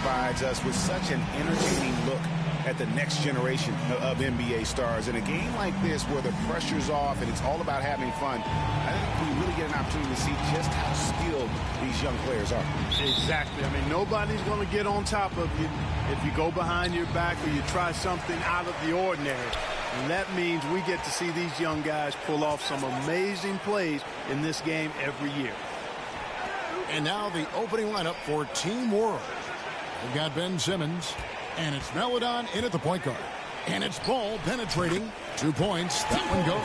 provides us with such an entertaining look at the next generation of NBA stars. In a game like this where the pressure's off and it's all about having fun, I think we really get an opportunity to see just how skilled these young players are. Exactly. I mean, nobody's going to get on top of you if you go behind your back or you try something out of the ordinary. And that means we get to see these young guys pull off some amazing plays in this game every year. And now the opening lineup for Team World. We've got Ben Simmons, and it's Meledon in at the point guard. And it's Ball penetrating. 2 points. That one goes.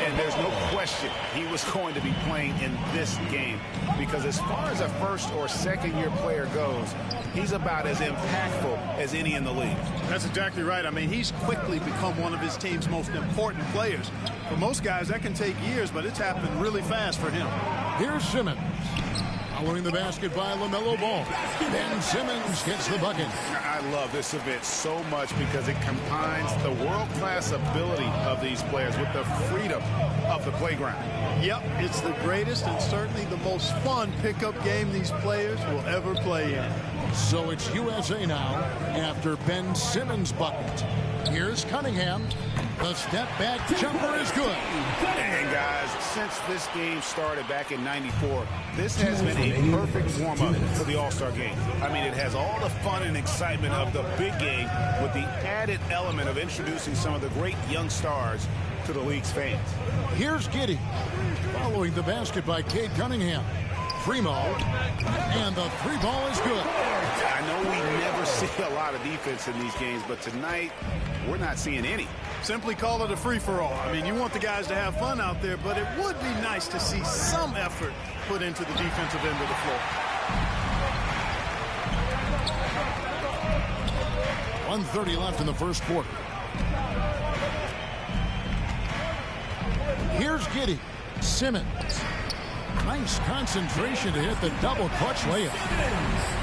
And there's no question he was going to be playing in this game, because as far as a first or second year player goes, he's about as impactful as any in the league. That's exactly right. I mean, he's quickly become one of his team's most important players. For most guys, that can take years, but it's happened really fast for him. Here's Simmons. Following the basket by LaMelo Ball. Ben Simmons gets the bucket. I love this event so much because it combines the world-class ability of these players with the freedom of the playground. Yep, it's the greatest and certainly the most fun pickup game these players will ever play in. So it's USA now after Ben Simmons' bucket. Here's Cunningham. The step-back jumper is good. And guys, since this game started back in '94, this has been a perfect warm-up for the All-Star game. I mean, it has all the fun and excitement of the big game with the added element of introducing some of the great young stars to the league's fans. Here's Giddey. Following the basket by Cade Cunningham. Primo. And the three ball is good. I know we never see a lot of defense in these games, but tonight we're not seeing any. Simply call it a free-for-all. I mean, you want the guys to have fun out there, but it would be nice to see some effort put into the defensive end of the floor. 1:30 left in the first quarter. Here's Giddey. Simmons. Nice concentration to hit the double clutch layup.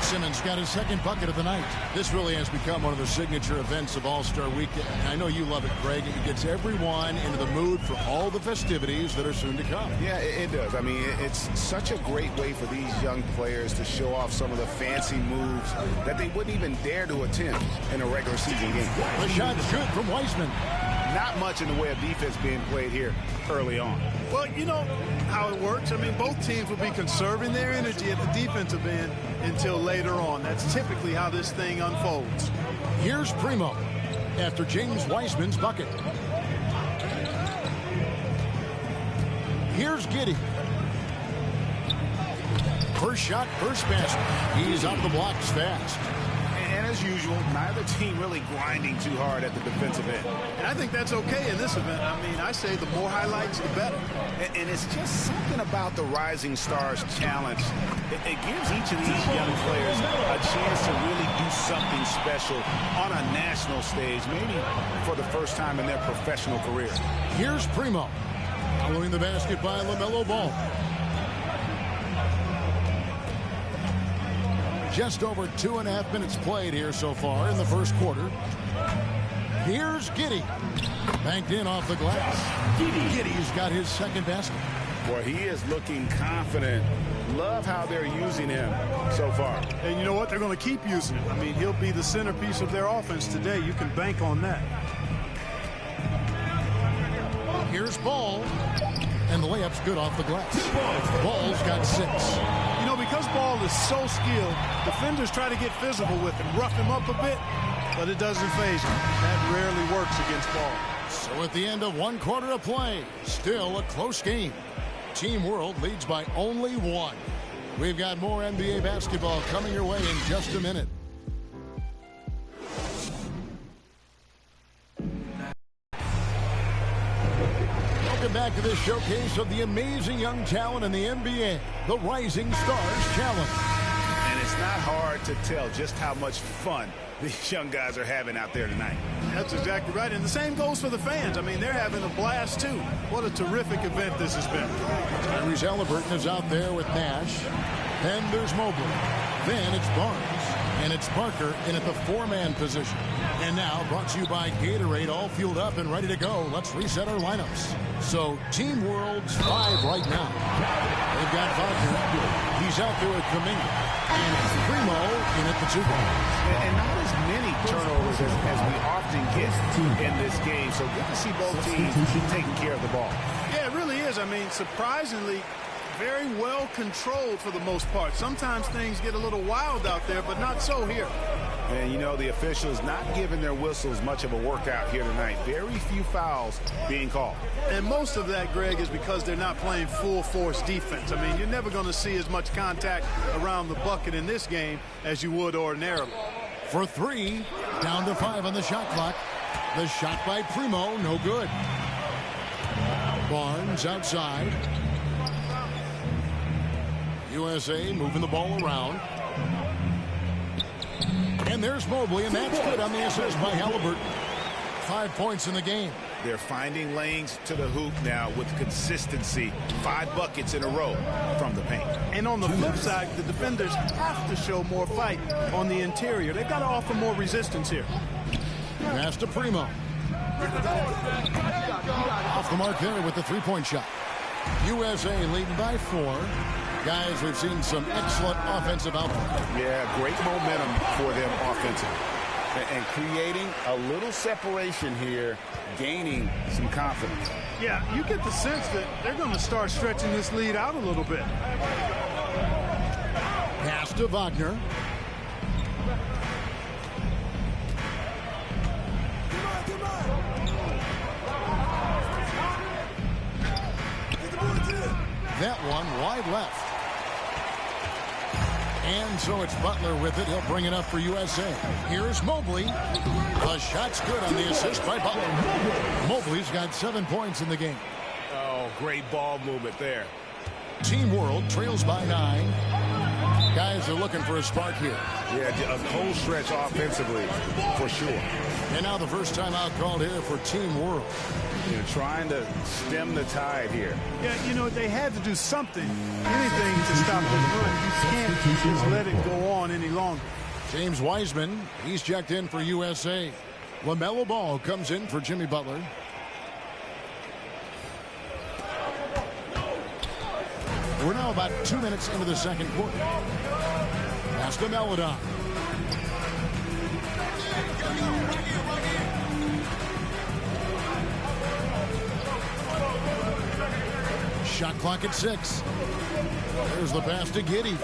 Simmons got his second bucket of the night. This really has become one of the signature events of All-Star Weekend. I know you love it, Greg. It gets everyone into the mood for all the festivities that are soon to come. Yeah, it does. I mean, it's such a great way for these young players to show off some of the fancy moves that they wouldn't even dare to attempt in a regular season game. The shot's good from Weissman. Not much in the way of defense being played here early on. Well, you know how it works. I mean, both teams will be conserving their energy at the defensive end until later on. That's typically how this thing unfolds. Here's Primo after James Weissman's bucket. Here's Giddey. First shot, first basket. He's out of the blocks fast. And as usual, neither team really grinding too hard at the defensive end. And I think that's okay in this event. I mean, I say the more highlights, the better. And it's just something about the Rising Stars Challenge. It gives each of these young players a chance to really do something special on a national stage, maybe for the first time in their professional career. Here's Primo. Following the basket by LaMelo Ball. Just over 2.5 minutes played here so far in the first quarter. Here's Giddey. Banked in off the glass. Giddey's got his second basket. Boy, he is looking confident. Love how they're using him so far. And you know what? They're going to keep using him. I mean, he'll be the centerpiece of their offense today. You can bank on that. Here's Ball. And the layup's good off the glass. Ball's got 6. You know, because Ball is so skilled, defenders try to get physical with him, rough him up a bit, but it doesn't faze him. That rarely works against Ball. So at the end of 1 quarter of play, still a close game. Team World leads by only 1. We've got more NBA basketball coming your way in just a minute. Back to this showcase of the amazing young talent in the NBA, the Rising Stars Challenge. And it's not hard to tell just how much fun these young guys are having out there tonight. That's exactly right. And the same goes for the fans. I mean, they're having a blast, too. What a terrific event this has been. Tyrese Halliburton is out there with Nash. Then there's Mobley. Then it's Barnes. And it's Parker in at the 4-man position. And now, brought to you by Gatorade, all fueled up and ready to go. Let's reset our lineups. So, Team World's 5 right now. They've got Wagner. He's out there with Kuminga. And it's Primo in at the 2 ball. And not as many turnovers as we often get in this game. So good to see both teams taking care of the ball. Yeah, it really is. I mean, surprisingly, very well controlled for the most part. Sometimes things get a little wild out there, but not so here. And, you know, the officials not giving their whistles much of a workout here tonight. Very few fouls being called. And most of that, Greg, is because they're not playing full-force defense. I mean, you're never going to see as much contact around the bucket in this game as you would ordinarily. For 3, down to 5 on the shot clock. The shot by Primo, no good. Barnes outside. USA moving the ball around. And there's Mobley, and that's good on the assist by Halliburton. 5 points in the game. They're finding lanes to the hoop now with consistency. 5 buckets in a row from the paint. And on the flip side, the defenders have to show more fight on the interior. They've got to offer more resistance here. Pass to Primo. Off the mark there with the 3-point shot. USA leading by 4. Guys, we've seen some excellent offensive output. Yeah, great momentum for them offensively. And creating a little separation here, gaining some confidence. Yeah, you get the sense that they're going to start stretching this lead out a little bit. Pass to Wagner. That one wide left. And so it's Butler with it. He'll bring it up for USA. Here's Mobley. The shot's good on the assist by Butler. Mobley's got 7 points in the game. Oh, great ball movement there. Team World trails by 9. Guys are looking for a spark here. Yeah, a cold stretch offensively for sure. And now the first time out called here for Team World. You know, trying to stem the tide here. Yeah, you know, they had to do something, anything to stop this run. You can't just let it go on any longer. James Wiseman, he's checked in for USA. LaMelo Ball comes in for Jimmy Butler. We're now about 2 minutes into the second quarter. Pass to Melodon. Shot clock at 6. There's the pass to Giddey.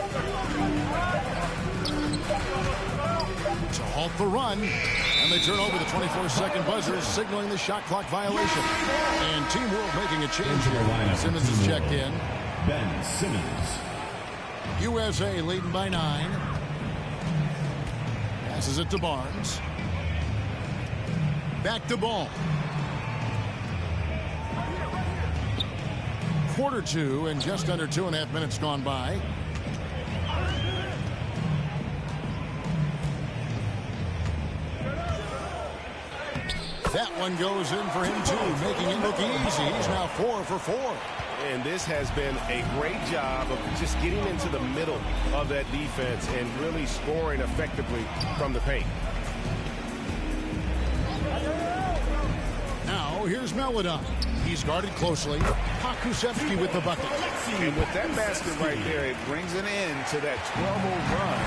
To halt the run. And they turn over the 24-second buzzer, signaling the shot clock violation. And Team World making a change here. Simmons is checked in. Ben Simmons. USA leading by 9. Passes it to Barnes. Back to Ball. Quarter 2 and just under 2.5 minutes gone by. That one goes in for him too, making it look easy. He's now 4 for 4. And this has been a great job of just getting into the middle of that defense and really scoring effectively from the paint. Now here's Melodon. He's guarded closely. Pokusevski with the bucket. And with that basket right there, it brings an end to that 12-0 run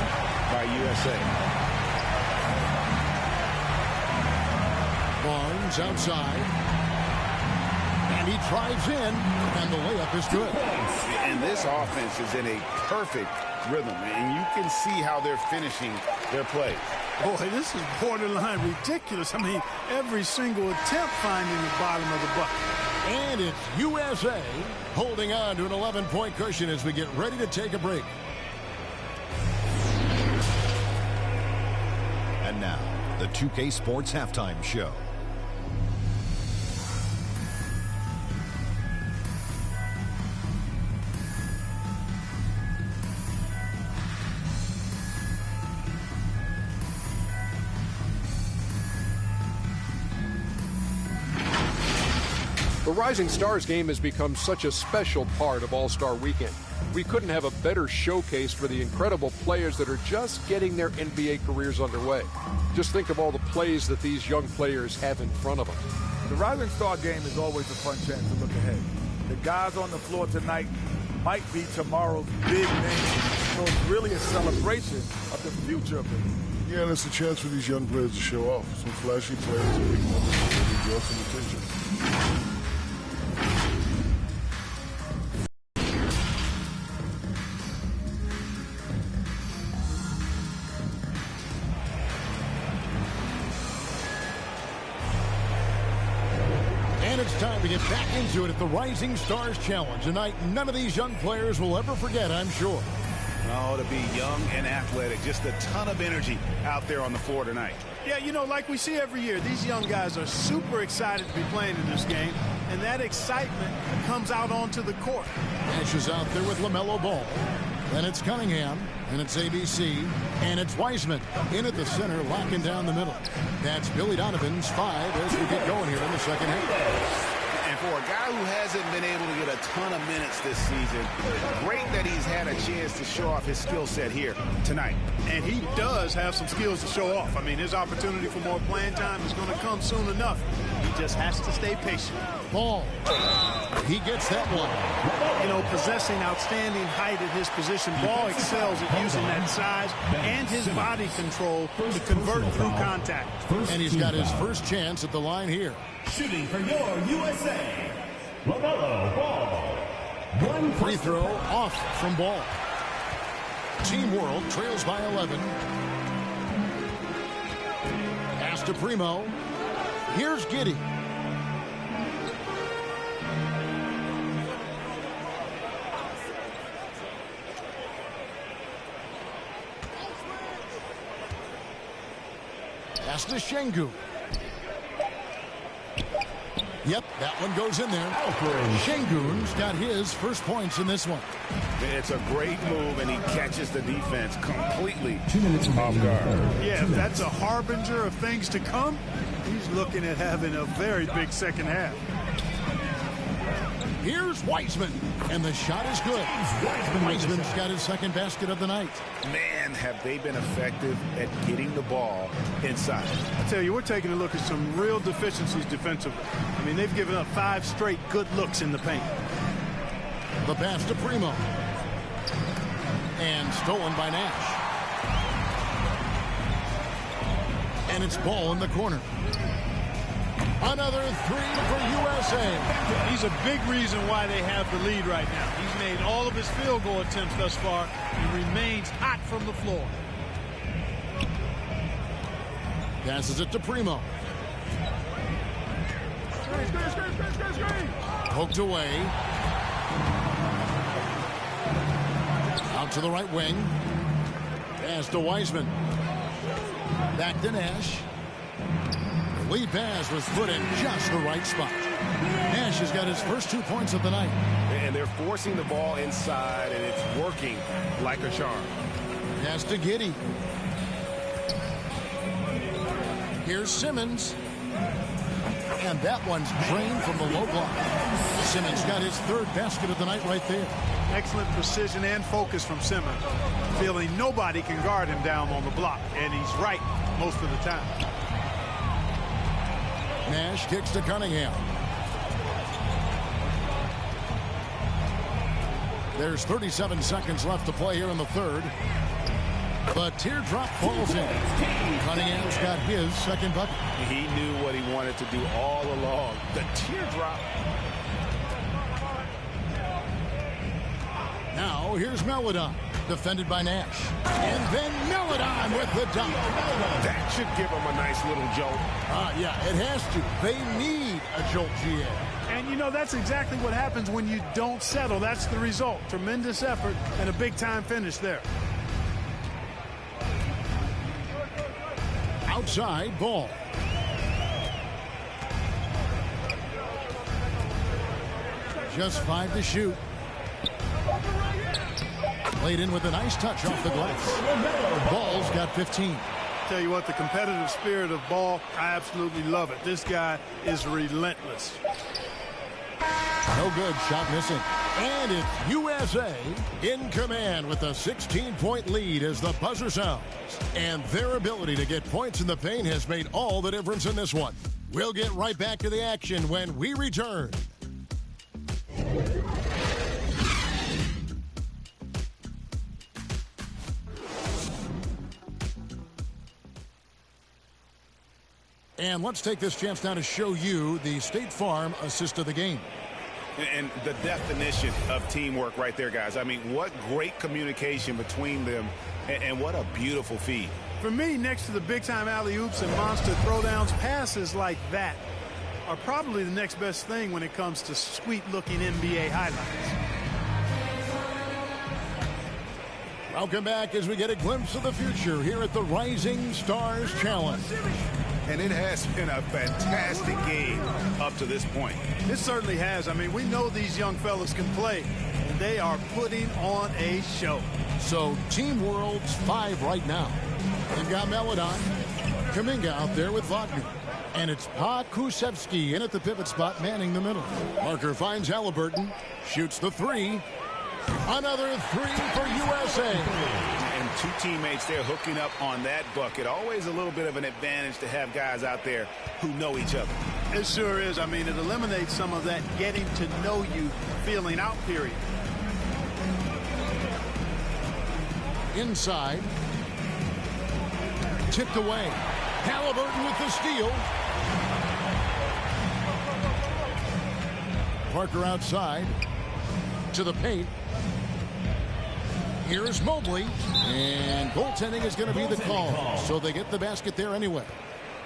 by USA. Barnes outside. And he drives in, and the layup is good. And this offense is in a perfect rhythm, and you can see how they're finishing their plays. Boy, this is borderline ridiculous. I mean, every single attempt finding the bottom of the bucket. And it's USA holding on to an 11-point cushion as we get ready to take a break. And now, the 2K Sports Halftime Show. The Rising Stars game has become such a special part of All-Star Weekend. We couldn't have a better showcase for the incredible players that are just getting their NBA careers underway. Just think of all the plays that these young players have in front of them. The Rising Star game is always a fun chance to look ahead. The guys on the floor tonight might be tomorrow's big names. So it's really a celebration of the future of it. Yeah, and it's a chance for these young players to show off. Some flashy players and big moments that draw some attention. And it's time to get back into it at the Rising Stars Challenge. A night none of these young players will ever forget, I'm sure. Oh, to be young and athletic. Just a ton of energy out there on the floor tonight. Yeah, you know, like we see every year, these young guys are super excited to be playing in this game, and that excitement comes out onto the court. Nash is out there with LaMelo Ball. Then it's Cunningham, and it's ABC, and it's Wiseman in at the center, locking down the middle. That's Billy Donovan's 5 as we get going here in the second half. And for a guy who hasn't been able to get a ton of minutes this season, great that he's had a chance to show off his skill set here tonight. And he does have some skills to show off. I mean, his opportunity for more playing time is going to come soon enough. He just has to stay patient. Ball. He gets that one. You know, possessing outstanding height at his position, Ball excels at using that size and his body control to convert through contact. And he's got his first chance at the line here. Shooting for your USA, LaMelo Ball. One Free throw off from Ball. Team World trails by 11. Pass to Primo. Here's Giddey. Pass to Şengün. Yep, that one goes in there. Şengün's got his first points in this one. It's a great move, and he catches the defense completely off guard. Yeah, if that's a harbinger of things to come, he's looking at having a very big second half. Here's Wiseman, and the shot is good. Wiseman's got his second basket of the night. Man, have they been effective at getting the ball inside. I tell you, we're taking a look at some real deficiencies defensively. I mean, they've given up 5 straight good looks in the paint. The pass to Primo. And stolen by Nash. And it's Ball in the corner. Another 3 for USA. He's a big reason why they have the lead right now. He's made all of his field goal attempts thus far. He remains hot from the floor. Passes it to Primo. Poked away. Out to the right wing. Pass to Wiseman. Back to Nash. The lead pass was put in just the right spot. Nash has got his first 2 points of the night. And they're forcing the ball inside, and it's working like a charm. Pass to Giddey. Here's Simmons. And that one's drained from the low block. Simmons got his third basket of the night right there. Excellent precision and focus from Simmons. Feeling nobody can guard him down on the block, and he's right most of the time. Nash kicks to Cunningham. There's 37 seconds left to play here in the third. The teardrop falls in. Cunningham's got his second bucket. He knew what he wanted to do all along. The teardrop. Now here's Melodon, defended by Nash. And then Melodon with the dunk. That should give him a nice little jolt. Yeah, it has to. They need a jolt, GA. And, you know, that's exactly what happens when you don't settle. That's the result. Tremendous effort and a big-time finish there. Outside Ball. Just 5 to shoot. Played in with a nice touch off the glass. Ball's got 15. Tell you what, the competitive spirit of Ball, I absolutely love it. This guy is relentless. No good, shot missing. And it's USA in command with a 16-point lead as the buzzer sounds. And their ability to get points in the paint has made all the difference in this one. We'll get right back to the action when we return. And let's take this chance now to show you the State Farm assist of the game. And the definition of teamwork right there, guys. I mean, what great communication between them, and what a beautiful feed. For me, next to the big-time alley-oops and monster throwdowns, passes like that are probably the next best thing when it comes to sweet-looking NBA highlights. Welcome back as we get a glimpse of the future here at the Rising Stars Challenge. And it has been a fantastic game up to this point. It certainly has. I mean, we know these young fellas can play, and they are putting on a show. So, Team World's 5 right now. They've got Melodon, Kuminga out there with Wagner. And it's Pokusevski in at the pivot spot, manning the middle. Parker finds Halliburton, shoots the 3. Another 3 for USA. And two teammates there hooking up on that bucket. Always a little bit of an advantage to have guys out there who know each other. It sure is. I mean, it eliminates some of that getting to know you feeling out period. Inside. Tipped away. Halliburton with the steal. Parker outside. To the paint. Here's Mobley. And goaltending is going to be the call. So they get the basket there anyway.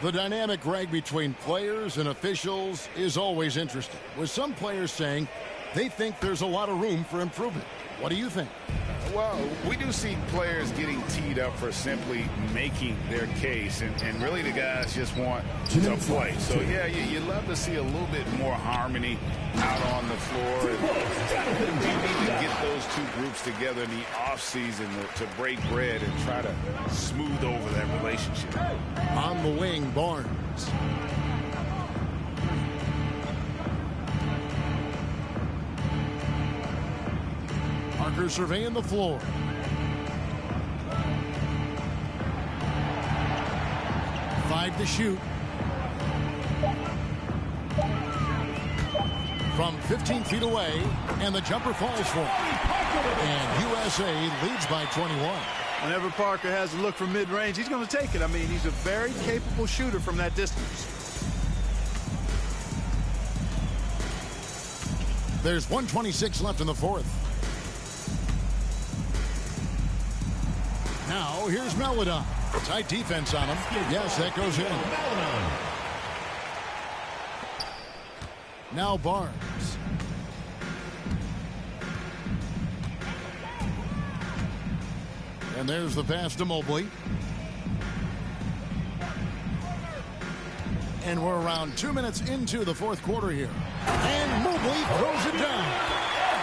The dynamic, Greg, between players and officials is always interesting, with some players saying they think there's a lot of room for improvement. What do you think? Well, we do see players getting teed up for simply making their case, and really the guys just want to play. So, yeah, you love to see a little bit more harmony out on the floor. And you need to get those two groups together in the offseason to break bread and try to smooth over that relationship. On the wing, Barnes. Parker surveying the floor. Five to shoot. From 15 feet away, and the jumper falls for him. And USA leads by 21. Whenever Parker has a look for mid-range, he's going to take it. I mean, he's a very capable shooter from that distance. There's 1:26 left in the fourth. Now, here's Melodon. Tight defense on him. Yes, that goes in. Now Barnes. And there's the pass to Mobley. And we're around 2 minutes into the fourth quarter here. And Mobley throws it down.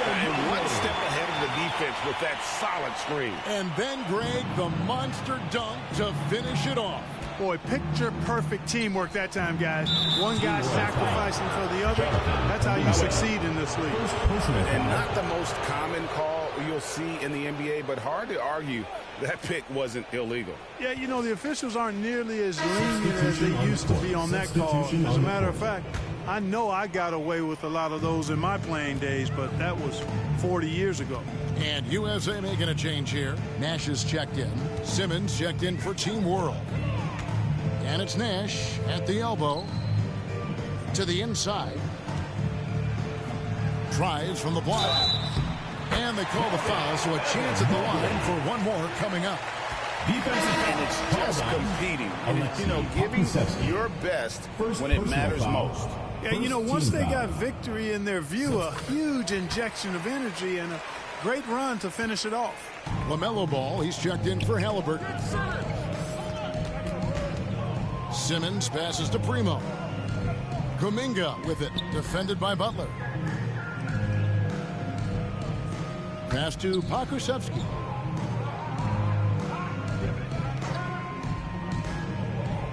And one step ahead of the defense with that solid screen. And then, Greg, the monster dunk to finish it off. Boy, picture-perfect teamwork that time, guys. One guy sacrificing for the other. That's how you succeed in this league. And not the most common call you'll see in the NBA, but hard to argue that pick wasn't illegal. Yeah, you know, the officials aren't nearly as lenient as they used to be on that call. As a matter of fact, I know I got away with a lot of those in my playing days, but that was 40 years ago. And USA making a change here. Nash is checked in. Simmons checked in for Team World. And it's Nash at the elbow. To the inside. Drives from the block. And they call the foul, so a chance at the line for one more coming up. And it's just competing. And it's, you know, giving your best when it matters most. Yeah, you know, once they got victory in their view, a huge injection of energy and a great run to finish it off. LaMelo Ball, he's checked in for Halliburton. Simmons passes to Primo. Kuminga with it, defended by Butler. Pass to Pokusevski.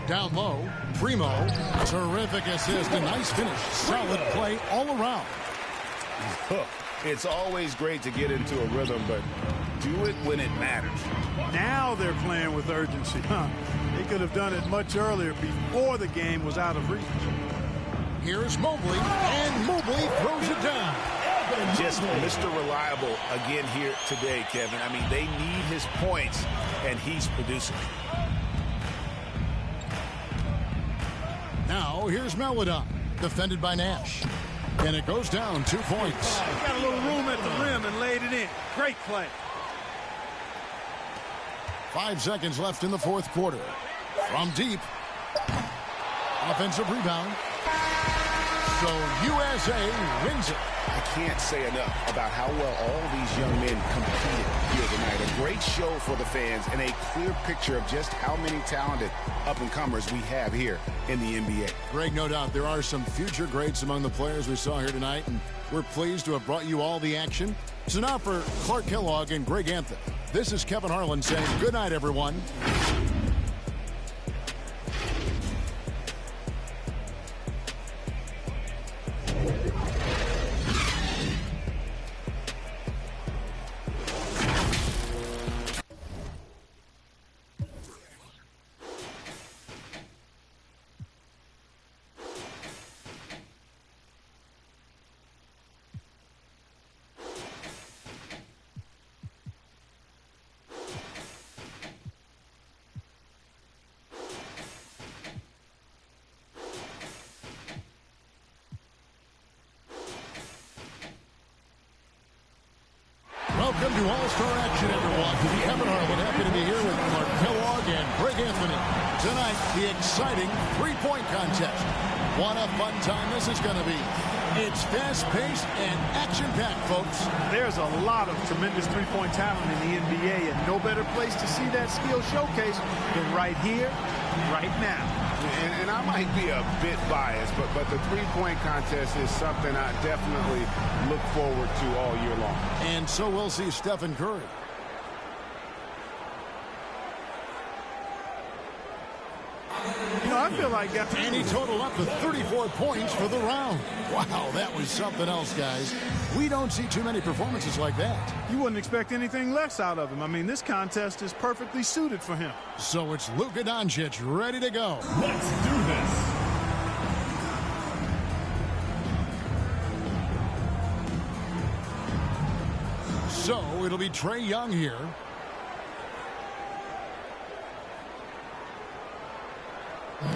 Down low, Primo. Terrific assist, a nice finish. Solid play all around. It's always great to get into a rhythm, but do it when it matters. Now they're playing with urgency. They could have done it much earlier before the game was out of reach. Here's Mobley, and Mobley throws it down. Just Mr. Reliable again here today, Kevin. I mean, they need his points, and he's producing. Now here's Meledon, defended by Nash. And it goes down 2 points. Got a little room at the rim and laid it in. Great play. 5 seconds left in the fourth quarter. From deep. Offensive rebound. So USA wins it. I can't say enough about how well all these young men competed here tonight. A great show for the fans and a clear picture of just how many talented up-and-comers we have here in the NBA. Greg, no doubt there are some future greats among the players we saw here tonight, and we're pleased to have brought you all the action. So now for Clark Kellogg and Greg Anthony, this is Kevin Harlan saying good night, everyone. Welcome to All-Star Action, everyone. Kevin Harlan, happy to be here with Clark Kellogg and Greg Anthony. Tonight, the exciting three-point contest. What a fun time this is going to be. It's fast-paced and action-packed, folks. There's a lot of tremendous three-point talent in the NBA, and no better place to see that skill showcase than right here, right now. And I might be a bit biased, but the three-point contest is something I definitely look forward to all year long. And so we'll see Stephen Curry. You know, I feel like... And he totaled up to 34 points for the round. Wow, that was something else, guys. We don't see too many performances like that. You wouldn't expect anything less out of him. I mean, this contest is perfectly suited for him. So it's Luka Doncic ready to go. Let's do this. So it'll be Trae Young here.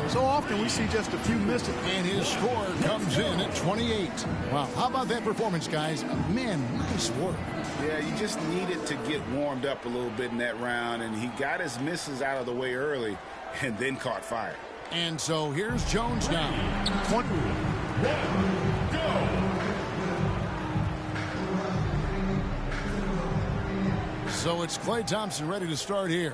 So often we see just a few misses. And his score comes in at 28. Wow, how about that performance, guys? Man, nice work. Yeah, you just needed to get warmed up a little bit in that round, and he got his misses out of the way early and then caught fire. And so here's Jones now. 1, go! So it's Klay Thompson ready to start here.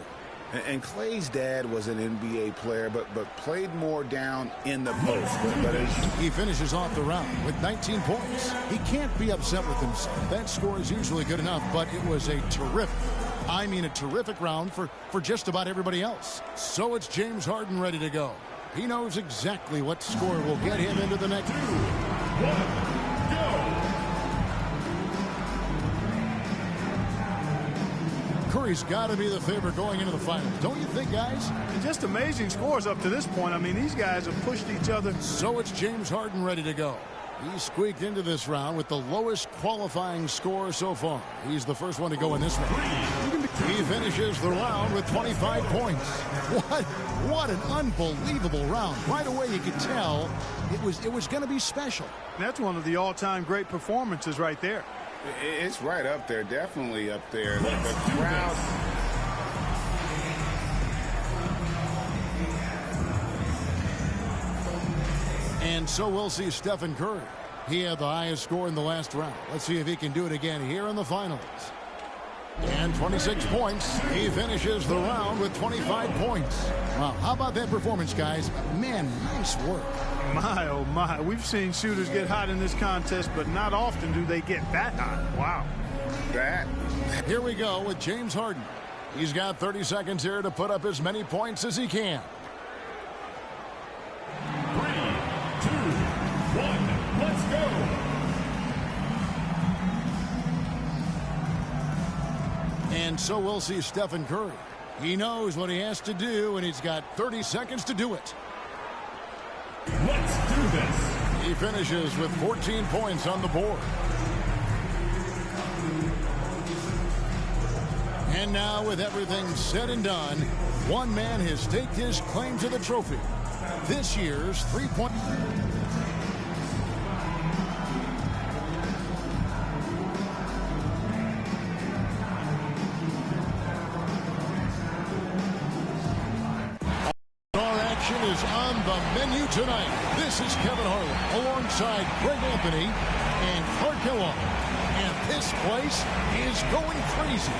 And Klay's dad was an NBA player, but played more down in the post. But he finishes off the round with 19 points. He can't be upset with himself. That score is usually good enough, but it was a terrific round for just about everybody else. So it's James Harden ready to go. He knows exactly what score will get him into the next. 2, 1. Curry's got to be the favorite going into the finals, don't you think, guys? Just amazing scores up to this point. I mean, these guys have pushed each other. So it's James Harden ready to go. He squeaked into this round with the lowest qualifying score so far. He's the first one to go in this one. He finishes the round with 25 points. What an unbelievable round. Right away you could tell it was going to be special. That's one of the all-time great performances right there. It's right up there, definitely up there. The crowd. And so we'll see Stephen Curry. He had the highest score in the last round. Let's see if he can do it again here in the finals. And 26 points. He finishes the round with 25 points. Wow, how about that performance, guys? Man, nice work. My, oh my. We've seen shooters get hot in this contest, but not often do they get that hot. Wow. Here we go with James Harden. He's got 30 seconds here to put up as many points as he can. 3, 2, 1, let's go! And so we'll see Stephen Curry. He knows what he has to do, and he's got 30 seconds to do it. Let's do this. He finishes with 14 points on the board. And now, with everything said and done, one man has staked his claim to the trophy. this year's three-point. Is on the menu tonight. This is Kevin Harlan alongside Greg Anthony and Clark Kellogg. And this place is going crazy.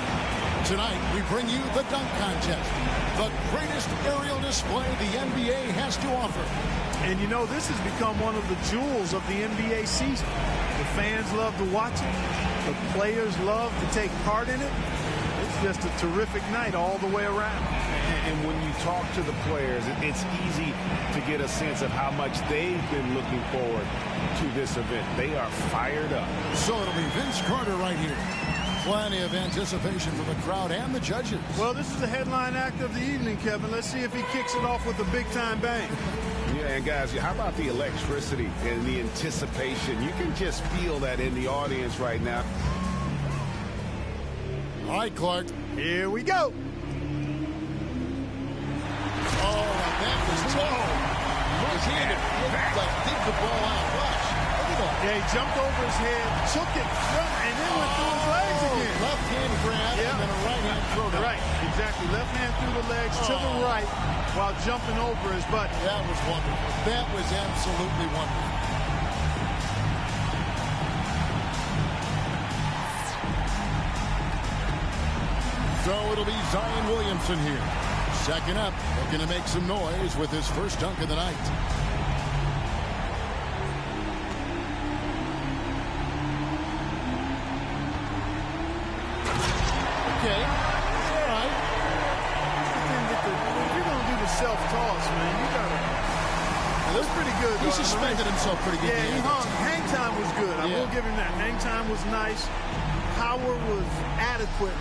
Tonight, we bring you the dunk contest, the greatest aerial display the NBA has to offer. And you know, this has become one of the jewels of the NBA season. The fans love to watch it. The players love to take part in it. It's just a terrific night all the way around. And when you talk to the players, it's easy to get a sense of how much they've been looking forward to this event. They are fired up. So it'll be Vince Carter right here. Plenty of anticipation for the crowd and the judges. Well, this is the headline act of the evening, Kevin. Let's see if he kicks it off with a big-time bang. Yeah, and guys, how about the electricity and the anticipation? You can just feel that in the audience right now. All right, Clark. Here we go. Oh, that was low. Like, dig the ball out. Watch. Look at that. Yeah, he jumped over his head, took it, and then went through his legs again. Left hand grab, and then a right hand throw down. Right, exactly. Left hand through the legs to the right while jumping over his butt. That was wonderful. That was absolutely wonderful. So it'll be Zion Williamson here. Second up, looking to make some noise with his first dunk of the night. Okay, all right. If you're going to do the self-toss, man, you got to... It was pretty good. He suspended himself pretty good. Yeah, he hung. Hang time was good. I will give him that. Hang time was nice. Power was adequate.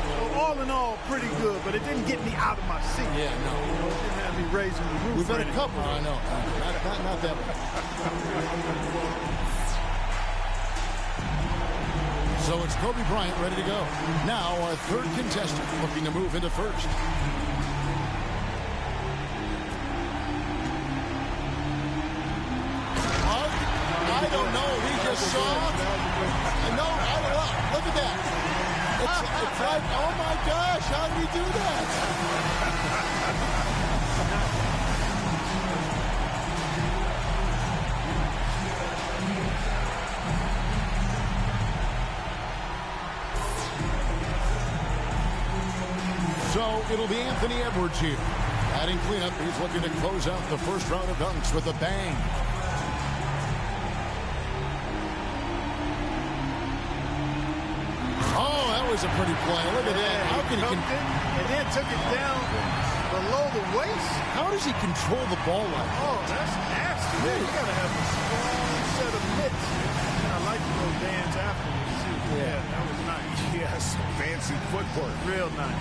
So all in all, pretty good, but it didn't get me out of my seat. Yeah, no. It didn't have me raising the roof. We've had a couple. I know. Not that one. So it's Kobe Bryant ready to go. Now our third contestant looking to move into first. I don't know. He just saw. No, I don't know. Look at that. It's like, oh my gosh, how did he do that? So it'll be Anthony Edwards here. Adding cleanup, he's looking to close out the first round of dunks with a bang. Oh, that was a pretty play. Look at that. How can he and then took it down below the waist. How does he control the ball like that? Oh, that's nasty. Yeah, you got to have a strong set of mitts. I like the little dance afterwards, too. Yeah, that was nice. Yes, fancy footwork. Real nice.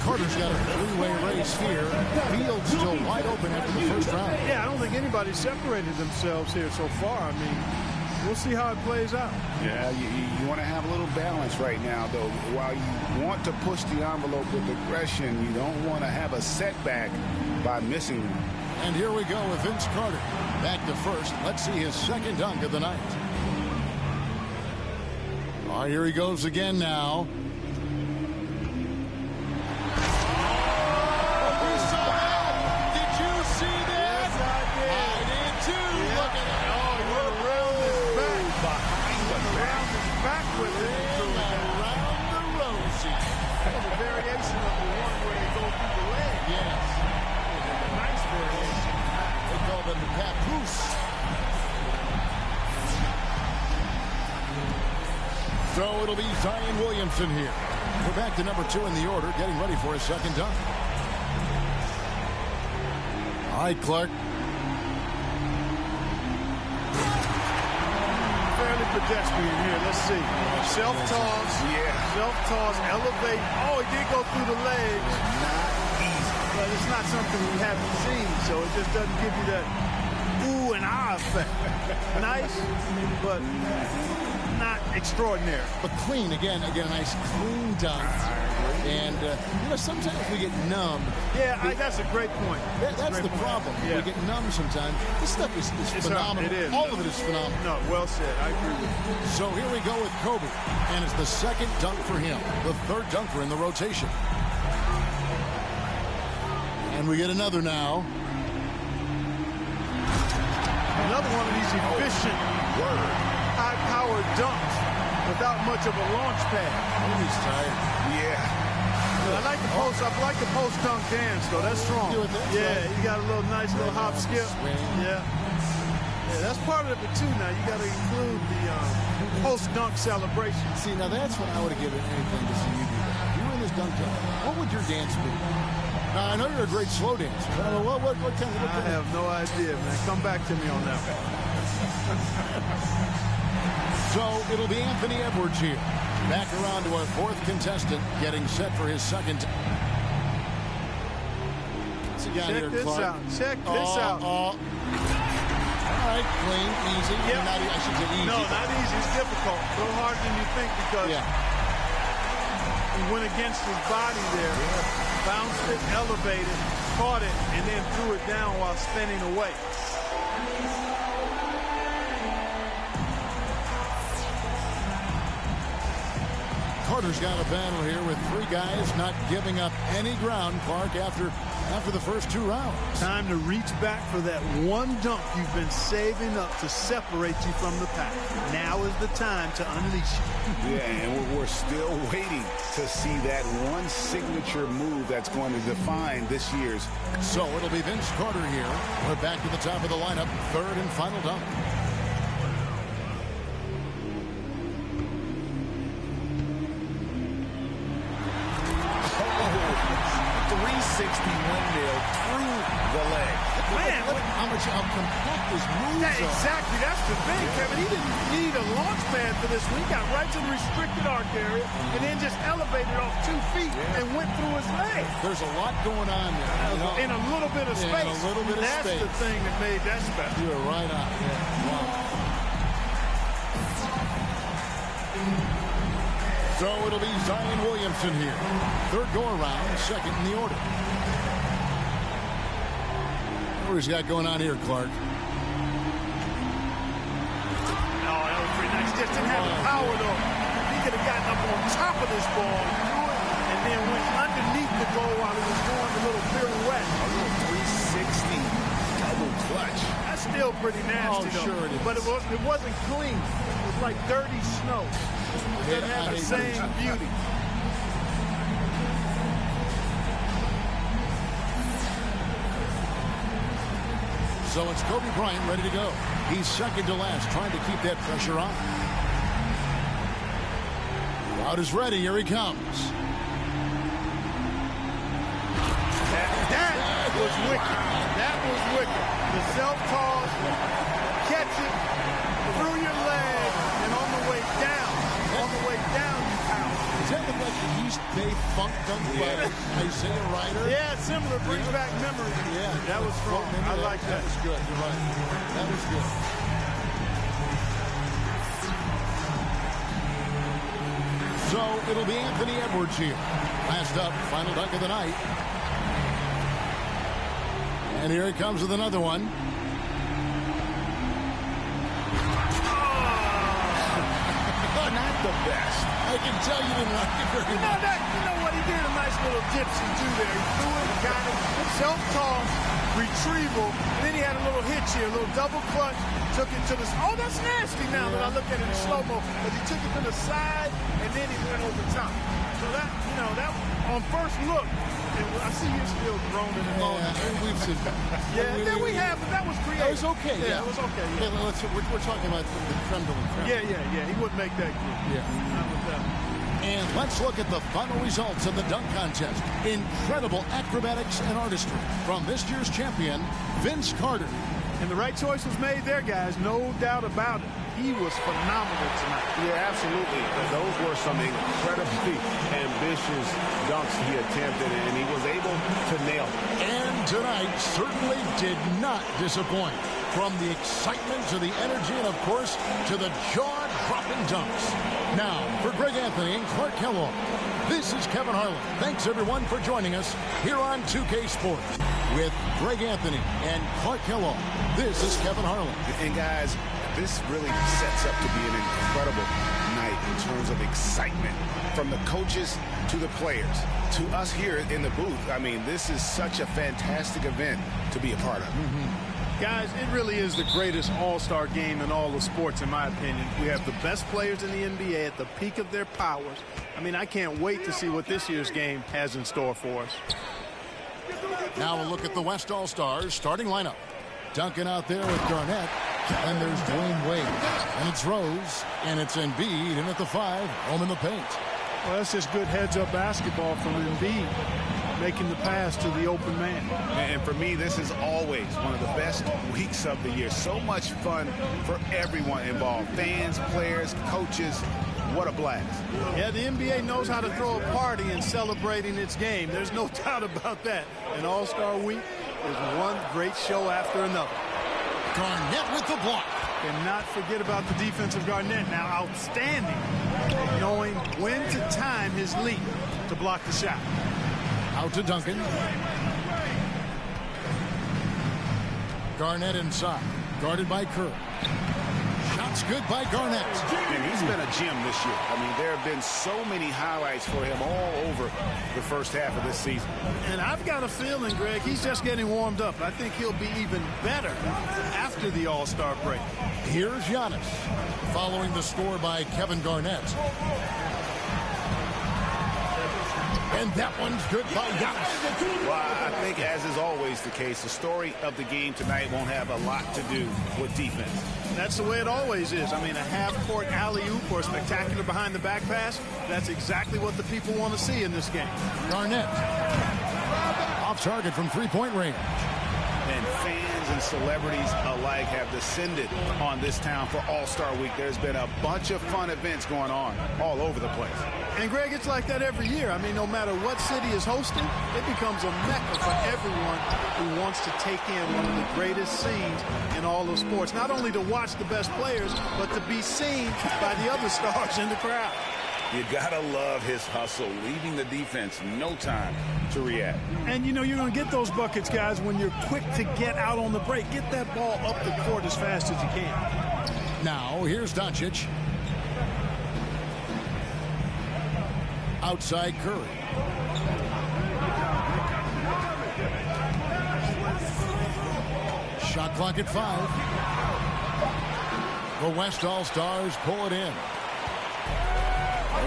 Carter's got a three-way race here. Field's still wide open after the first round. Yeah, I don't think anybody separated themselves here so far. I mean, we'll see how it plays out. Yeah, you want to have a little balance right now, though. While you want to push the envelope with aggression, you don't want to have a setback by missing one. And here we go with Vince Carter. Back to first. Let's see his second dunk of the night. All right, here he goes again now. So it'll be Zion Williamson here. We're back to number 2 in the order, getting ready for his second dunk. All right, Clark. Fairly pedestrian here. Let's see. Self-toss. Yeah. Self-toss. Elevate. Oh, he did go through the legs. Not easy. But it's not something we haven't seen, so it just doesn't give you that ooh and ah effect. Nice, but not extraordinary. But clean, again, a nice clean dunk. And, you know, sometimes we get numb. Yeah, that's a great point. That's the problem. Yeah. We get numb sometimes. This stuff is phenomenal. It is. All of it is phenomenal. No, well said. I agree with you. So here we go with Kobe. And it's the second dunk for him. The third dunker in the rotation. And we get another now. Another one of these efficient, high-powered dunks without much of a launch pad. Oh, he's tired. Yeah. I like the post dunk dance though. That's strong. Yeah, you got a nice little hop skip. Yeah, that's part of it too. Now you got to include the post dunk celebration. See, now that's when I would have given anything to see you do that. You were in this dunk tank. What would your dance be? Now I know you're a great slow dancer. But what kind of? I have no idea, man. Come back to me on that one. So it'll be Anthony Edwards here. Back around to our fourth contestant, getting set for his second. Check this out. Check this out. All right, clean, easy. Yep. I should say easy. No, not easy. It's difficult. A little harder than you think because he went against his body there. Bounced it, elevated, caught it, and then threw it down while spinning away. Carter's got a battle here with three guys not giving up any ground, Clark, after the first two rounds. Time to reach back for that one dunk you've been saving up to separate you from the pack. Now is the time to unleash it. Yeah, and we're still waiting to see that one signature move that's going to define this year's. So it'll be Vince Carter here. We're back to the top of the lineup. Third and final dunk. 360 windmill through the leg. Man, how compact his moves are. Exactly. That's the thing, Kevin. He didn't need a launch pad for this one. He got right to the restricted arc area and then just elevated off 2 feet and went through his leg. There's a lot going on there. You know, in a little bit of space. In a little bit of That's space. the thing that made that special. You're right on. Yeah. Wow. So it'll be Zion Williamson here. Third go-around, second in the order. What he's got going on here, Clark? Oh, that was pretty nice. Just didn't have the power, though. He could have gotten up on top of this ball and then went underneath the goal while he was doing the little pirouette. A little 360 double clutch. That's still pretty nasty, though. Sure it is. But it wasn't clean. It was like dirty snow. It doesn't have the same beauty. So it's Kobe Bryant ready to go. He's second to last, trying to keep that pressure on. Crowd is ready. Here he comes. That was wicked. That was wicked. The self-toss, catch it through your leg, and on the way down, you pound. Is that like the East Bay Funk dunk by Isaiah Ryder? Yeah, similar. Brings back memories. Yeah. That was strong. I like that. That was good. You're right. That was good. So it'll be Anthony Edwards here. Last up, final dunk of the night. And here he comes with another one. Not the best. I can tell you didn't like it very much. You know what? He did a nice little gypsy too there. He threw it, got it, self-toss, retrieval, and then he had a little hitch here, a little double clutch, took it to the... Oh, that's nasty now that I look at it in slow-mo. But he took it to the side, and then he went over top. So that, that on first look, I see you still groaning and moaning. Yeah, we've seen that. Yeah, we have, but that was creative. That was okay. Yeah, it was okay. Yeah, we're talking about the creme de la creme. Yeah. He wouldn't make that good. Yeah. Not with that. And let's look at the final results of the dunk contest. Incredible acrobatics and artistry from this year's champion, Vince Carter. And the right choice was made there, guys. No doubt about it. He was phenomenal tonight. Yeah, absolutely. Those were some incredibly ambitious dunks he attempted, and he was able to nail them. And tonight certainly did not disappoint. From the excitement to the energy and, of course, to the jaw dropping dunks. Now, for Greg Anthony and Clark Kellogg, this is Kevin Harlan. Thanks, everyone, for joining us here on 2K Sports. With Greg Anthony and Clark Kellogg, this is Kevin Harlan. And, guys, this really sets up to be an incredible night in terms of excitement from the coaches to the players to us here in the booth. I mean, this is such a fantastic event to be a part of. Guys, it really is the greatest all-star game in all of sports, in my opinion. We have the best players in the NBA at the peak of their powers. I mean, I can't wait to see what this year's game has in store for us. Now a look at the West All-Stars starting lineup. Duncan out there with Garnett. And there's Dwayne Wade. And it's Rose. And it's Embiid. And at the 5, home in the paint. Well, that's just good heads-up basketball from Embiid, making the pass to the open man. And for me, this is always one of the best weeks of the year. So much fun for everyone involved. Fans, players, coaches. What a blast. Yeah, the NBA knows how to throw a party in celebrating its game. There's no doubt about that. And All-Star Week is one great show after another. Garnett with the block. And not forget about the defensive Garnett. Now outstanding, knowing when to time his leap to block the shot. Out to Duncan. Garnett inside. Guarded by Curry. Shots good by Garnett. And he's been a gem this year. I mean, there have been so many highlights for him all over the first half of this season. And I've got a feeling, Greg, he's just getting warmed up. I think he'll be even better after the All-Star break. Here's Giannis, following the score by Kevin Garnett. And that one's good by Giannis. Well, I think, as is always the case, the story of the game tonight won't have a lot to do with defense. That's the way it always is. I mean, a half-court alley-oop or a spectacular behind-the-back pass, that's exactly what the people want to see in this game. Garnett, off target from three-point range. And fans and celebrities alike have descended on this town for All-Star Week. There's been a bunch of fun events going on all over the place. And, Greg, it's like that every year. I mean, no matter what city is hosting, it becomes a mecca for everyone who wants to take in one of the greatest scenes in all of sports. Not only to watch the best players, but to be seen by the other stars in the crowd. You gotta love his hustle, leaving the defense no time to react. And, you know, you're going to get those buckets, guys, when you're quick to get out on the break. Get that ball up the court as fast as you can. Now, here's Doncic. Outside Curry. Shot clock at 5. The West All-Stars pull it in.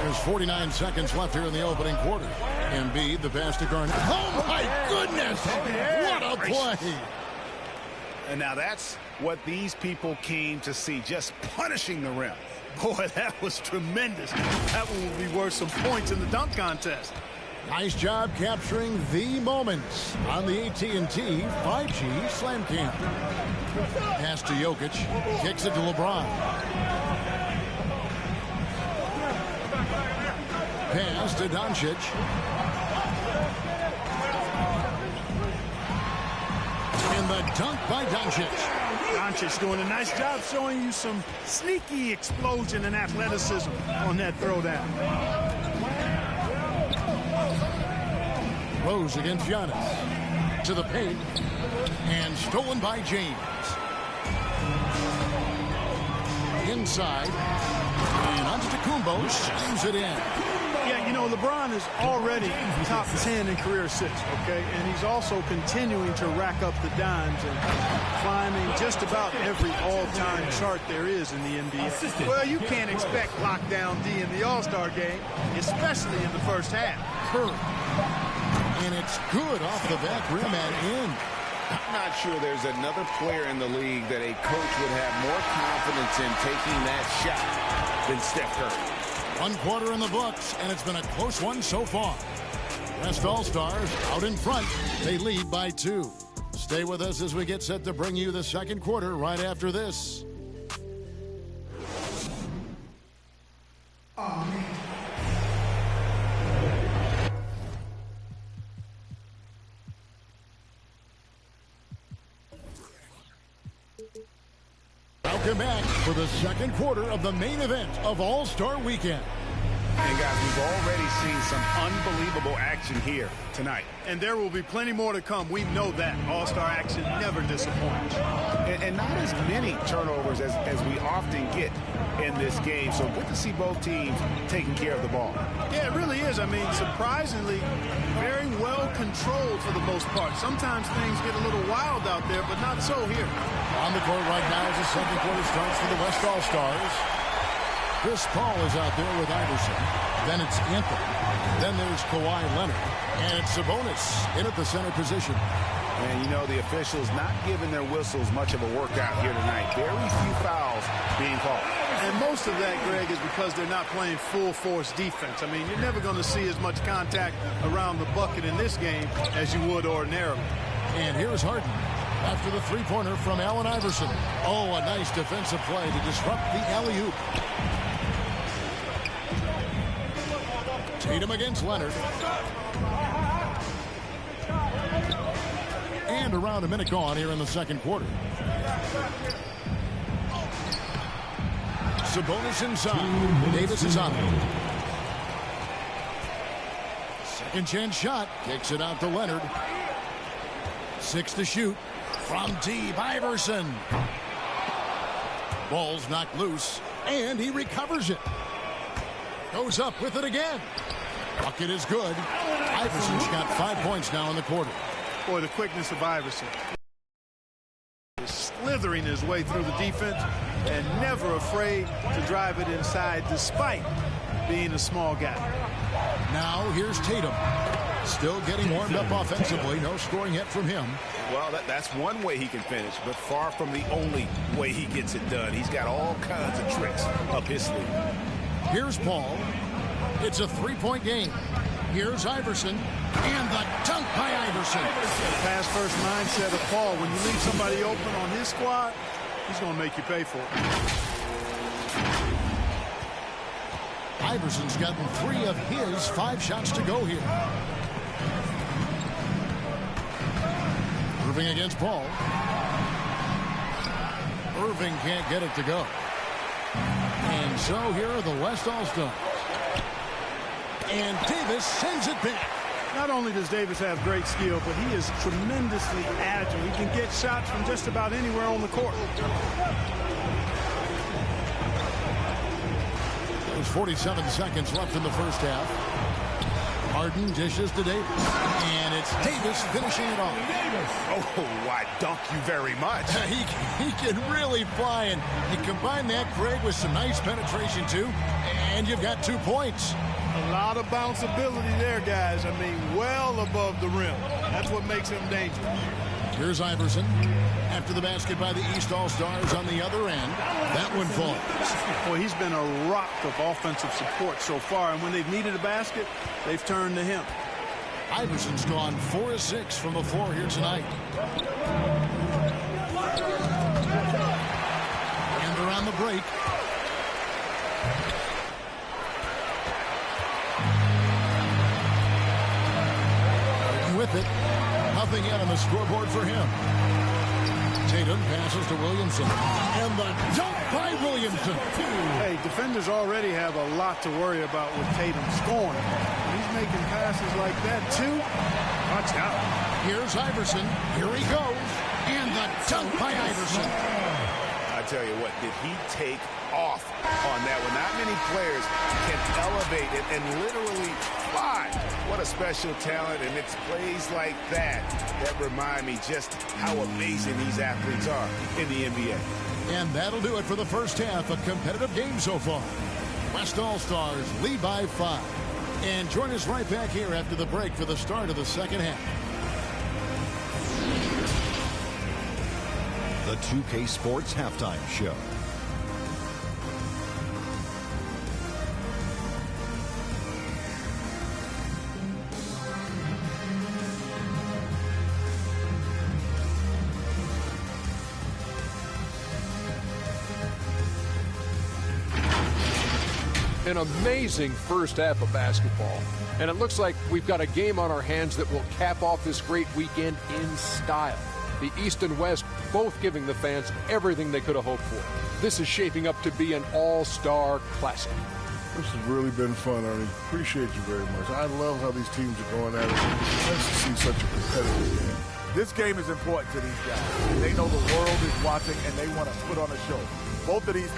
There's 49 seconds left here in the opening quarter. Embiid, the pass to Garnett. Oh, my goodness! What a play! And now that's what these people came to see, just punishing the rim. Boy, that was tremendous. That one will be worth some points in the dunk contest. Nice job capturing the moments on the AT&T 5G Slam Cam. Pass to Jokic. Kicks it to LeBron. Pass to Doncic. And the dunk by Doncic. Doncic doing a nice job showing you some sneaky explosion and athleticism on that throwdown. Rose against Giannis. To the paint. And stolen by James. Inside. And Antetokounmpo slams it in. Yeah, you know, LeBron is already top 10 in career assists, okay? And he's also continuing to rack up the dimes and climbing just about every all-time chart there is in the NBA. Well, you can't expect lockdown D in the All-Star game, especially in the first half. Curry. And it's good off the back rim and in. I'm not sure there's another player in the league that a coach would have more confidence in taking that shot than Steph Curry. 1 quarter in the books, and it's been a close one so far. West All-Stars out in front. They lead by 2. Stay with us as we get set to bring you the second quarter right after this. Welcome back for the second quarter of the main event of All-Star Weekend. And guys, we've already seen some unbelievable action here tonight. And there will be plenty more to come. We know that. All-Star action never disappoints. And not as many turnovers as we often get in this game. So good to see both teams taking care of the ball. Yeah, it really is. I mean, surprisingly, very well controlled for the most part. Sometimes things get a little wild out there, but not so here. On the court right now as the second quarter starts for the West All-Stars. Chris Paul is out there with Iverson. Then it's Anthony. Then there's Kawhi Leonard. And it's Sabonis in at the center position. And you know, the officials not giving their whistles much of a workout here tonight. Very few fouls being called. And most of that, Greg, is because they're not playing full-force defense. I mean, you're never going to see as much contact around the bucket in this game as you would ordinarily. And here's Harden after the three-pointer from Allen Iverson. Oh, a nice defensive play to disrupt the alley-oop. Tatum against Leonard. And around a minute gone here in the second quarter. Sabonis inside. Davis is on it. Second chance shot. Kicks it out to Leonard. 6 to shoot. From deep, Iverson. Ball's knocked loose. And he recovers it. Goes up with it again. Bucket is good. Iverson's got 5 points now in the quarter. Boy, the quickness of Iverson. He's slithering his way through the defense and never afraid to drive it inside despite being a small guy. Now here's Tatum. Still getting warmed up offensively. No scoring yet from him. Well, that's one way he can finish, but far from the only way he gets it done. He's got all kinds of tricks up his sleeve. Here's Paul. It's a three-point game. Here's Iverson. And the dunk by Iverson. Pass-first mindset of Paul. When you leave somebody open on his squad, he's going to make you pay for it. Iverson's gotten 3 of his 5 shots to go here. Irving against Paul. Irving can't get it to go. And so here are the West All-Stars. And Davis sends it back. Not only does Davis have great skill, but he is tremendously agile. He can get shots from just about anywhere on the court. There's 47 seconds left in the first half. Harden dishes to Davis. And it's Davis finishing it off. Oh, I dunk you very much. He can really fly. And you combine that, Greg, with some nice penetration, too. And you've got 2 points. A lot of bounceability there, guys. I mean, well above the rim. That's what makes him dangerous. Here's Iverson. After the basket by the East All-Stars on the other end. That one falls. Boy, he's been a rock of offensive support so far. And when they've needed a basket, they've turned to him. Iverson's gone 4 of 6 from the floor here tonight. And they're on the break. With it. Nothing yet on the scoreboard for him. Tatum passes to Williamson. And the dunk by Williamson. Hey, defenders already have a lot to worry about with Tatum scoring. He's making passes like that, too. Watch out. Here's Iverson. Here he goes. And the dunk by Iverson. I tell you what, did he take off on that one? Not many players can elevate it and literally fly. What a special talent, and it's plays like that that remind me just how amazing these athletes are in the NBA. And that'll do it for the first half. A competitive game so far. West All-Stars lead by 5. And join us right back here after the break for the start of the second half. The 2K Sports Halftime Show. An amazing first half of basketball. And it looks like we've got a game on our hands that will cap off this great weekend in style. The East and West both giving the fans everything they could have hoped for. This is shaping up to be an all-star classic. This has really been fun, Ernie. Appreciate you very much. I love how these teams are going at it. It's nice to see such a competitive game. This game is important to these guys. They know the world is watching, and they want to put on a show. Both of these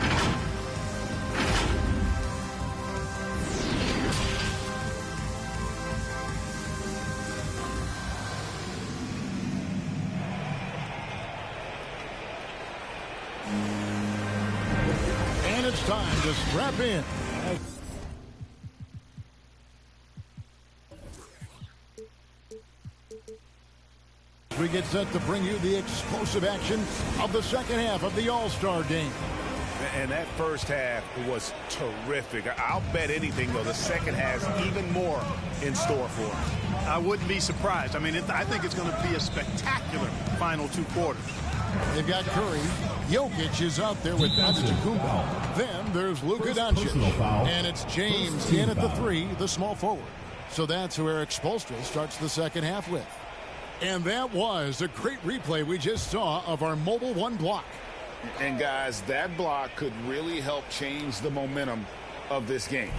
And it's time to strap in. We get set to bring you the explosive action of the second half of the All-Star game. And that first half was terrific. I'll bet anything, though, the second has even more in store for us. I wouldn't be surprised. I mean, I think it's going to be a spectacular final 2 quarters. They've got Curry. Jokic is out there with Antetokounmpo. Then there's Luka Doncic. And it's James in at the 3, the small forward. So that's who Eric Spoelstra starts the second half with. And that was a great replay we just saw of our Mobile One block. And, guys, that block could really help change the momentum of this game.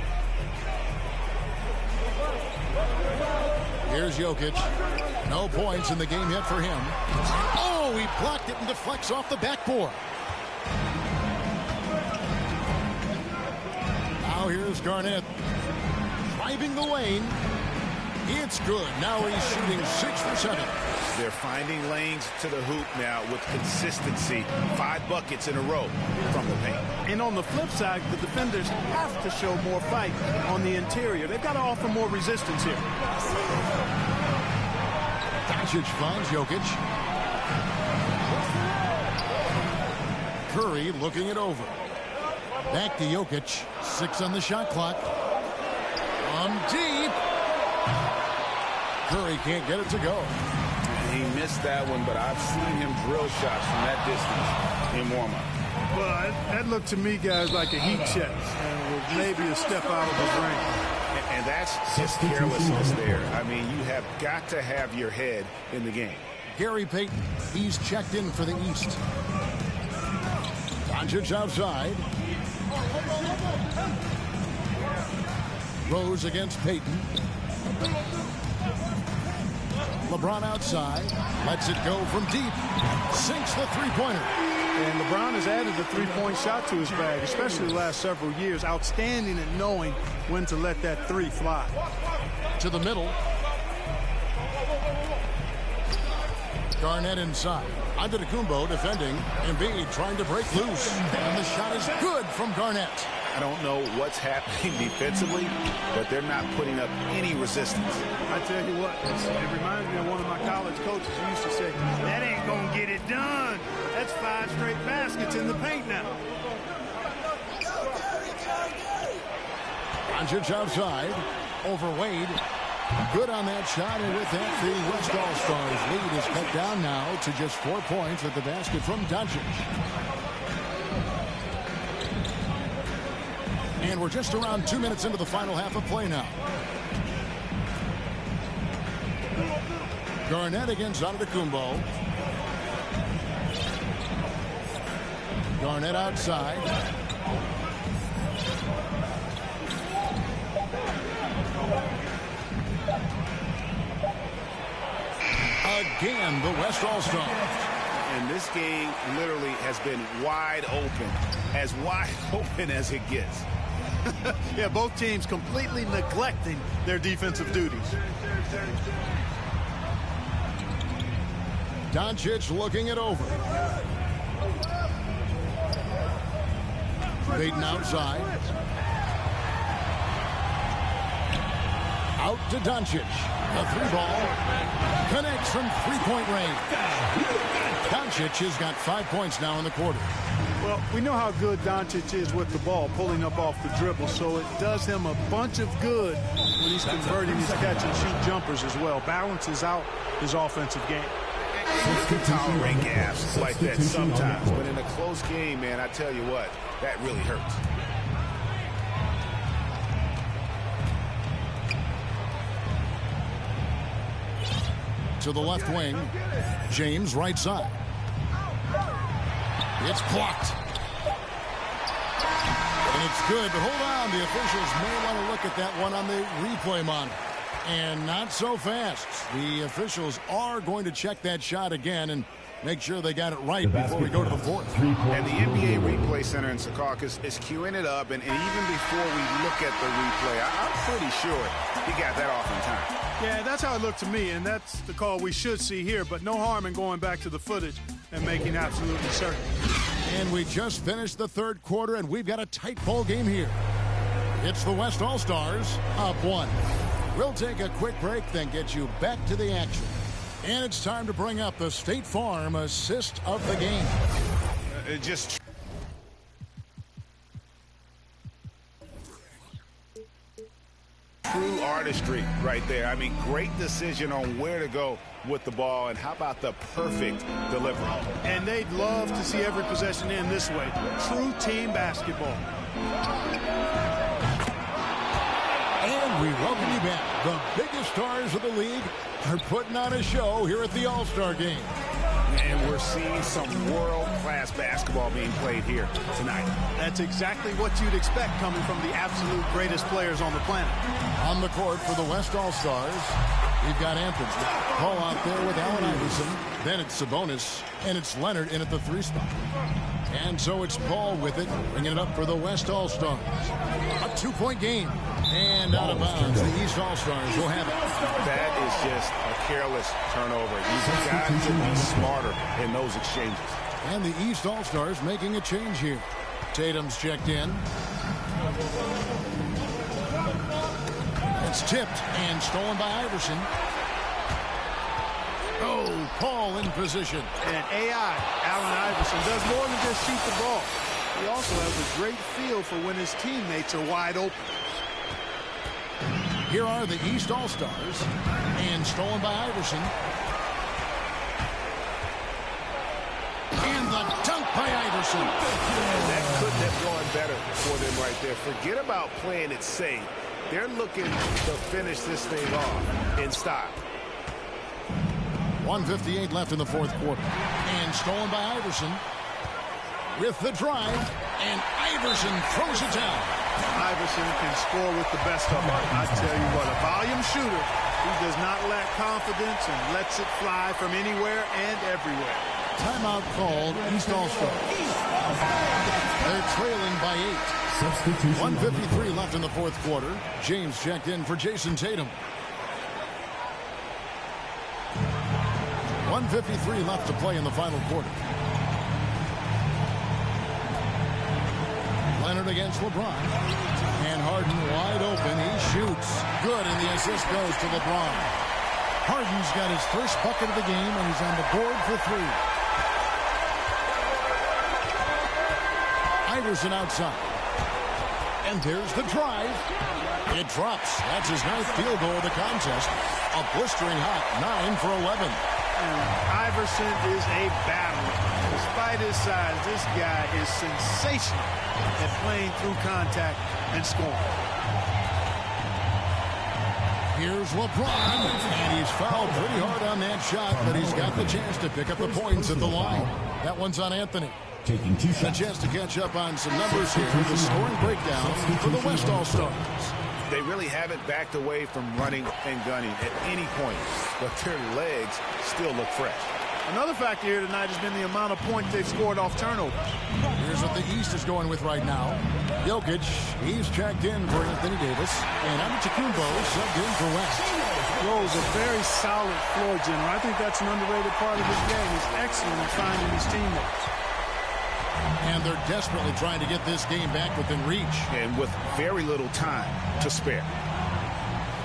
Here's Jokic. No points in the game yet for him. Oh, he blocked it and deflects off the backboard. Now here's Garnett. Driving the lane. It's good. Now he's shooting 6 for 7. They're finding lanes to the hoop now with consistency. 5 buckets in a row from the paint. And on the flip side, the defenders have to show more fight on the interior. They've got to offer more resistance here. Doncic finds Jokic. Curry looking it over. Back to Jokic. 6 on the shot clock. From deep. Curry can't get it to go. He missed that one, but I've seen him drill shots from that distance in warm-up. Well, that looked to me, guys, like a heat check, and was maybe a step out of his range. And that's just carelessness there. I mean, you have got to have your head in the game. Gary Payton, he's checked in for the East. Doncic outside. Rose against Payton. LeBron outside. Lets it go from deep. Sinks the three-pointer. And LeBron has added a three-point shot to his bag, especially the last several years. Outstanding at knowing when to let that 3 fly. To the middle. Garnett inside. Antetokounmpo defending. Embiid trying to break loose. And the shot is good from Garnett. I don't know what's happening defensively, but they're not putting up any resistance. I tell you what, it reminds me of one of my college coaches who used to say, that ain't going to get it done. That's 5 straight baskets in the paint now. Doncic outside. Over Wade. Good on that shot, and with that, the West All-Stars lead is cut down now to just 4 points with the basket from Doncic. And we're just around 2 minutes into the final half of play now. Garnett against Antetokounmpo. Garnett outside. Again, the West All-Stars. And this game literally has been wide open as it gets. Yeah, both teams completely neglecting their defensive duties. Doncic looking it over. Payton outside. Out to Doncic. The 3-ball connects from 3-point range. Doncic has got 5 points now in the quarter. Well, we know how good Doncic is with the ball, pulling up off the dribble, so it does him a bunch of good when he's converting his catch-and-shoot jumpers as well. Balances out his offensive game. You can tolerate gaps like that sometimes, but in a close game, man, I tell you what, that really hurts. to the left wing. James right side. It's blocked. And it's good, but hold on. The officials may want to look at that one on the replay monitor. And not so fast. The officials are going to check that shot again and make sure they got it right before we go to the fourth. And the NBA Replay Center in Secaucus is queuing it up, and even before we look at the replay, I'm pretty sure he got that off in time. Yeah, that's how it looked to me, and that's the call we should see here, but no harm in going back to the footage and making absolutely certain. And we just finished the third quarter, and we've got a tight ball game here. It's the West All-Stars up 1. We'll take a quick break, then get you back to the action. And it's time to bring up the State Farm assist of the game. Just true artistry right there. I mean, great decision on where to go with the ball, and how about the perfect delivery? And they'd love to see every possession in this way. True team basketball. And we welcome you back. The biggest stars of the league are putting on a show here at the All-Star Game. And we're seeing some world-class basketball being played here tonight. That's exactly what you'd expect coming from the absolute greatest players on the planet. On the court for the West All-Stars, we've got Anthony. Paul out there with Allen Iverson. Then it's Sabonis, and it's Leonard in at the 3 spot. And so it's Paul with it, bringing it up for the West All-Stars. A 2-point game. And out of bounds, the East All-Stars will have it. That is just a careless turnover. You've got to be smarter in those exchanges. And the East All-Stars making a change here. Tatum's checked in. It's tipped and stolen by Iverson. Oh, Paul in position. And AI, Allen Iverson, does more than just shoot the ball. He also has a great feel for when his teammates are wide open. Here are the East All-Stars. And stolen by Iverson. And the dunk by Iverson. And that couldn't have gone better for them right there. Forget about playing it safe. They're looking to finish this thing off in style. 1:58 left in the fourth quarter. And stolen by Iverson. With the drive. And Iverson throws it down. Iverson can score with the best of them. I tell you what, a volume shooter. He does not lack confidence and lets it fly from anywhere and everywhere. Timeout called, East All-Stars. They're trailing by 8. 1:53 left in the fourth quarter. James checked in for Jason Tatum. 1:53 left to play in the final quarter. Leonard against LeBron. And Harden wide open. He shoots. Good, and the assist goes to LeBron. Harden's got his first bucket of the game, and he's on the board for 3. Iverson outside. And there's the drive. It drops. That's his 9th field goal of the contest. A blistering hot 9 for 11. And Iverson is a battler. Despite his size, this guy is sensational at playing through contact and scoring. Here's LeBron, and he's fouled pretty hard on that shot, but he's got the chance to pick up the points at the line. That one's on Anthony. Taking 2 shots. A chance to catch up on some numbers here. The scoring breakdown for the West All-Stars. They really haven't backed away from running and gunning at any point, but their legs still look fresh. Another factor here tonight has been the amount of points they've scored off turnovers. Here's what the East is going with right now. Jokic, he's checked in for Anthony Davis, and Antetokounmpo subbed in for West. Rose, a very solid floor general. I think that's an underrated part of his game. He's excellent in finding his teammates. And they're desperately trying to get this game back within reach. And with very little time to spare.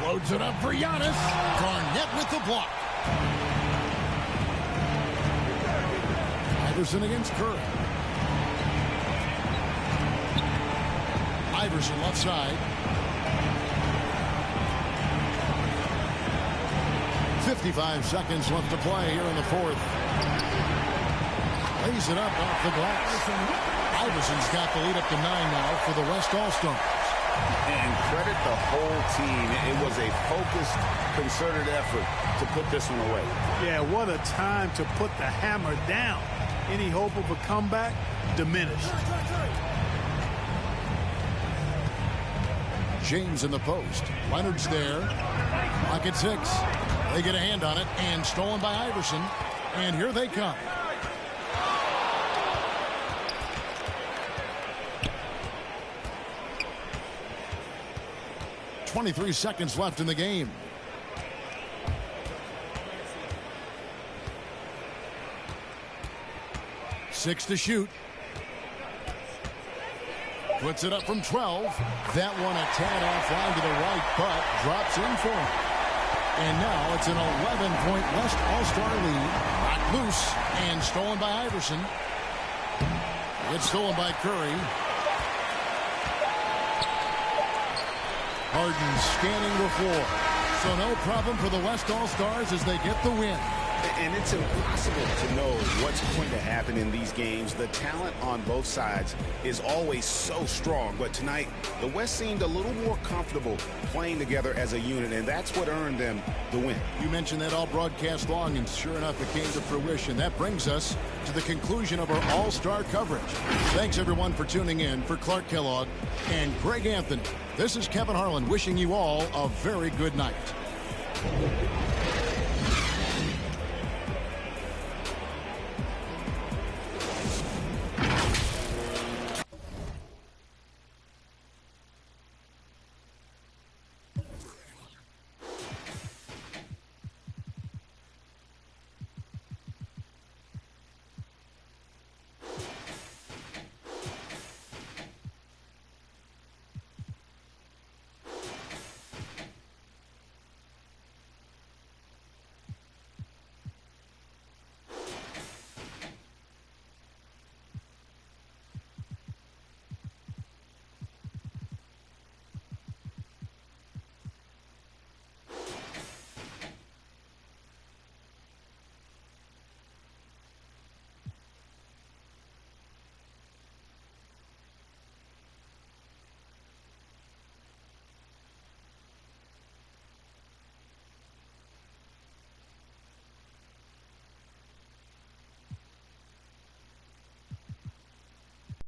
Loads it up for Giannis. Garnett with the block. Iverson against Curry. Iverson left side. 55 seconds left to play here in the fourth. Lays it up off the glass. Iverson's got the lead up to 9 now for the West All-Stars. And credit the whole team. It was a focused, concerted effort to put this one away. Yeah, what a time to put the hammer down. Any hope of a comeback diminished. James in the post. Leonard's there. Clock at 6. They get a hand on it, and stolen by Iverson. And here they come. .23 seconds left in the game. Six to shoot. Puts it up from 12. That one a tad offline to the right, but drops in for him. And now it's an 11-point West All-Star lead. Knocked loose and stolen by Iverson. It's stolen by Curry. Harden scanning the floor. So no problem for the West All-Stars as they get the win. And it's impossible to know what's going to happen in these games. The talent on both sides is always so strong. But tonight, the West seemed a little more comfortable playing together as a unit, and that's what earned them the win. You mentioned that all broadcast long, and sure enough, it came to fruition. That brings us to the conclusion of our All-Star coverage. Thanks, everyone, for tuning in. For Clark Kellogg and Greg Anthony, this is Kevin Harlan wishing you all a very good night.